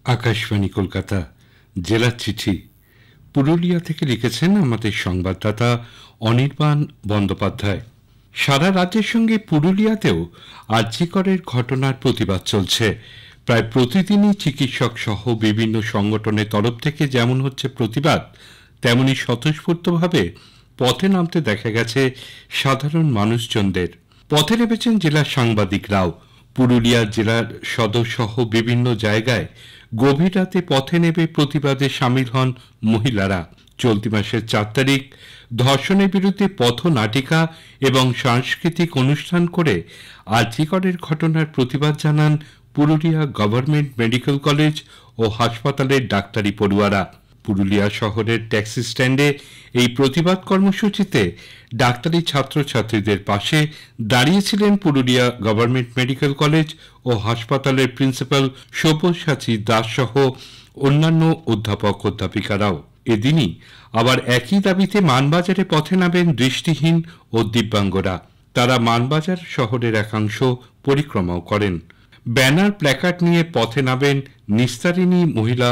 আকাশবাণী কলকাতা জেলা চিঠি পুরুলিয়া থেকে লিখেছেন আমাদের সংবাদদাতা অনির্বাণ বন্দ্যোপাধ্যায়। সারা রাজ্যের সঙ্গে পুরুলিয়াতেও আর্জিকরের ঘটনার প্রতিবাদ চলছে। প্রায় প্রতিদিনই চিকিৎসক সহ বিভিন্ন সংগঠনের তরফ থেকে যেমন হচ্ছে প্রতিবাদ, তেমনি স্বতঃস্ফূর্তভাবে পথে নামতে দেখা গেছে সাধারণ মানুষজনদের। পথে নেমেছেন জেলার সাংবাদিকরাও। পুরুলিয়া জেলার সদর সহ বিভিন্ন জায়গায় গভীর রাতে পথে নেমে প্রতিবাদে সামিল হন মহিলারা। চলতি মাসের 4 তারিখ ধর্ষণের বিরুদ্ধে পথনাটিকা এবং সাংস্কৃতিক অনুষ্ঠান করে আর্জিকরের ঘটনার প্রতিবাদ জানান পুরুলিয়া গভর্নমেন্ট মেডিকেল কলেজ ও হাসপাতালের ডাক্তারি পড়ুয়ারা। পুরুলিয়া শহরের ট্যাক্সি স্ট্যান্ডে এই প্রতিবাদ কর্মসূচিতে ডাক্তারি ছাত্রছাত্রীদের পাশে দাঁড়িয়েছিলেন পুরুলিয়া গভর্নমেন্ট মেডিকেল কলেজ ও হাসপাতালের প্রিন্সিপাল সব্যসাচী দাস সহ অন্যান্য অধ্যাপক অধ্যাপিকারাও। এদিনই আবার একই দাবিতে মানবাজারে পথে নামেন দৃষ্টিহীন ও দিব্যাঙ্গরা। তারা মানবাজার শহরের একাংশ পরিক্রমাও করেন। ব্যানার প্ল্যাকার্ড নিয়ে পথে নামেন নিস্তারিণী মহিলা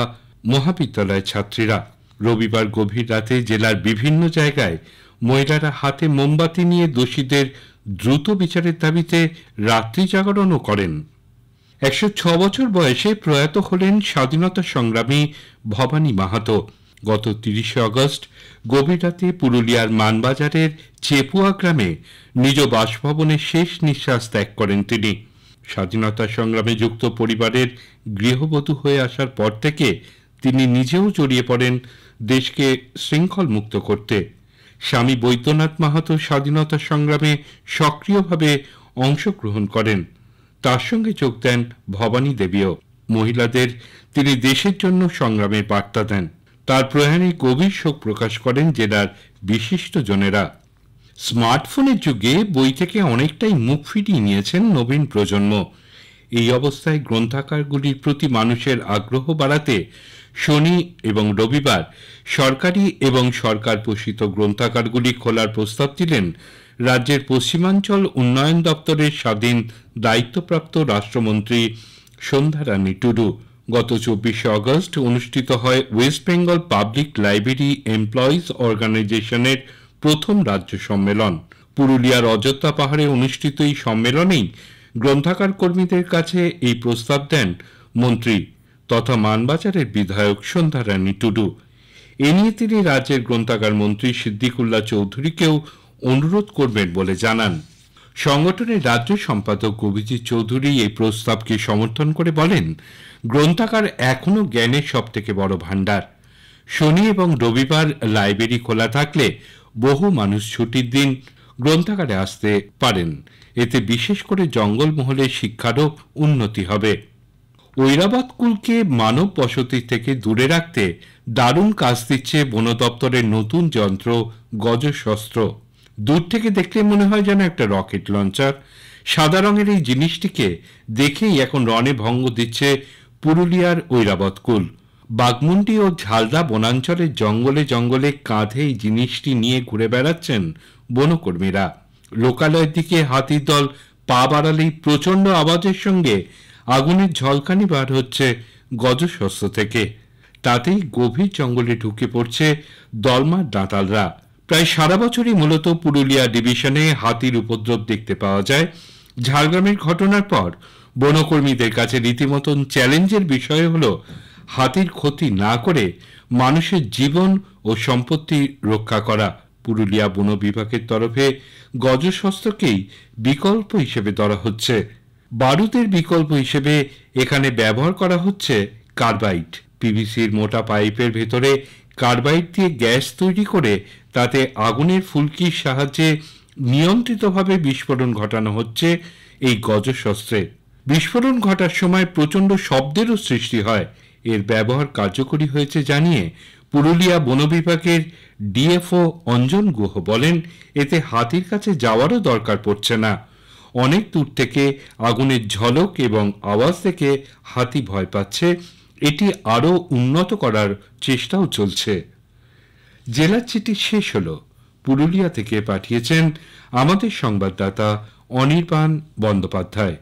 মহাবিদ্যালয়ের ছাত্রীরা। রবিবার গভীর রাতে জেলার বিভিন্ন জায়গায় মহিলারা হাতে মোমবাতি নিয়ে দোষীদের দ্রুত বিচারের দাবিতে রাত্রি জাগরণও করেন। 106 বছর বয়সে প্রয়াত হলেন স্বাধীনতা সংগ্রামী ভবানী মাহাতো। গত 30 আগস্ট গভীর রাতে পুরুলিয়ার মানবাজারের চেপুয়া গ্রামে নিজ বাসভবনে শেষ নিঃশ্বাস ত্যাগ করেন তিনি। স্বাধীনতা সংগ্রামে যুক্ত পরিবারের গৃহবধূ হয়ে আসার পর থেকে তিনি নিজেও জড়িয়ে পড়েন দেশকে শৃঙ্খল মুক্ত করতে। স্বামী বৈদ্যনাথ মাহাতো স্বাধীনতা সংগ্রামে সক্রিয়ভাবে অংশগ্রহণ করেন। তার সঙ্গে যোগ দেন ভবানী দেবীও। মহিলাদের তিনি দেশের জন্য সংগ্রামের বার্তা দেন। তার প্রয়াণে গভীর শোক প্রকাশ করেন জেলার বিশিষ্টজনেরা। স্মার্টফোনের যুগে বই থেকে অনেকটাই মুখ ফিরিয়ে নিয়েছেন নবীন প্রজন্ম। এই অবস্থায় গ্রন্থাগারগুলির প্রতি মানুষের আগ্রহ বাড়াতে শনি এবং রবিবার সরকারি এবং সরকার পোষিত গ্রন্থাগারগুলি খোলার প্রস্তাব দিলেন রাজ্যের পশ্চিমাঞ্চল উন্নয়ন দপ্তরের স্বাধীন দায়িত্বপ্রাপ্ত রাষ্ট্রমন্ত্রী সন্ধ্যারানী টুডু। গত 24 আগস্ট অনুষ্ঠিত হয় West Bengal public library employees অর্গানাইজেশনের প্রথম রাজ্য সম্মেলন। পুরুলিয়ার অযোধ্যা পাহাড়ে অনুষ্ঠিত এই সম্মেলনেই গ্রন্থাগার কর্মীদের কাছে এই প্রস্তাব দেন মন্ত্রী তথা মানবাজারের বিধায়ক সন্ধ্যারানী টুডু। এ নিয়ে তিনি রাজ্যের গ্রন্থাগার মন্ত্রী সিদ্দিকুল্লাহ চৌধুরীকেও অনুরোধ করবেন বলে জানান। সংগঠনের রাজ্য সম্পাদক অভিজিৎ চৌধুরী এই প্রস্তাবকে সমর্থন করে বলেন, গ্রন্থাগার এখনও জ্ঞানের সবথেকে বড় ভাণ্ডার। শনি এবং রবিবার লাইব্রেরি খোলা থাকলে বহু মানুষ ছুটির দিন গ্রন্থাগারে আসতে পারেন। এতে বিশেষ করে জঙ্গলমহলের শিক্ষারও উন্নতি হবে। ঐরাবত কুলকে মানব বসতি থেকে দূরে রাখতে দারুণ কাজ দিচ্ছে বন দপ্তরের নতুন যন্ত্র গজশস্ত্র। দূর থেকে দেখলে মনে হয় যেন একটা রকেট লঞ্চার। সাদা রঙের এই জিনিসটিকে দেখেই এখন রণে ভঙ্গ দিচ্ছে পুরুলিয়ার ঐরাবত কুল। বাগমুন্ডি ও ঝালদা বনাঞ্চলের জঙ্গলে জঙ্গলে কাঁধে এই জিনিসটি নিয়ে ঘুরে বেড়াচ্ছেন বনকর্মীরা। লোকালয়ের দিকে হাতির দল পা বাড়ালেই প্রচণ্ড আওয়াজের সঙ্গে আগুনের ঝলকানি বার হচ্ছে গজশস্ত্র থেকে। তাতেই গভীর জঙ্গলে ঢুকে পড়ছে দলমার দাঁতালরা। প্রায় সারা বছরই মূলত পুরুলিয়া ডিভিশনে হাতির উপদ্রব দেখতে পাওয়া যায়। ঝাড়গ্রামের ঘটনার পর বনকর্মীদের কাছে রীতিমতন চ্যালেঞ্জের বিষয় হল হাতির ক্ষতি না করে মানুষের জীবন ও সম্পত্তি রক্ষা করা। পুরুলিয়া বন বিভাগের তরফে গজশস্ত্রকেই বিকল্প হিসেবে ধরা হচ্ছে। বারুদের বিকল্প হিসেবে এখানে ব্যবহার করা হচ্ছে কার্বাইড। পিভিসির মোটা পাইপের ভেতরে কার্বাইড দিয়ে গ্যাস তৈরি করে তাতে আগুনের ফুলকির সাহায্যে নিয়ন্ত্রিতভাবে বিস্ফোরণ ঘটানো হচ্ছে এই গজশস্ত্রে। বিস্ফোরণ ঘটার সময় প্রচণ্ড শব্দেরও সৃষ্টি হয়। এর ব্যবহার কার্যকরী হয়েছে জানিয়ে পুরুলিয়া বন বিভাগের ডিএফও অঞ্জন গুহ বলেন, এতে হাতির কাছে যাওয়ারও দরকার পড়ছে না। অনেক দূর থেকে আগুনের ঝলক এবং আওয়াজ থেকে হাতি ভয় পাচ্ছে। এটি আরও উন্নত করার চেষ্টাও চলছে। জেলার চিঠি শেষ হল। পুরুলিয়া থেকে পাঠিয়েছেন আমাদের সংবাদদাতা অনির্বাণ বন্দ্যোপাধ্যায়।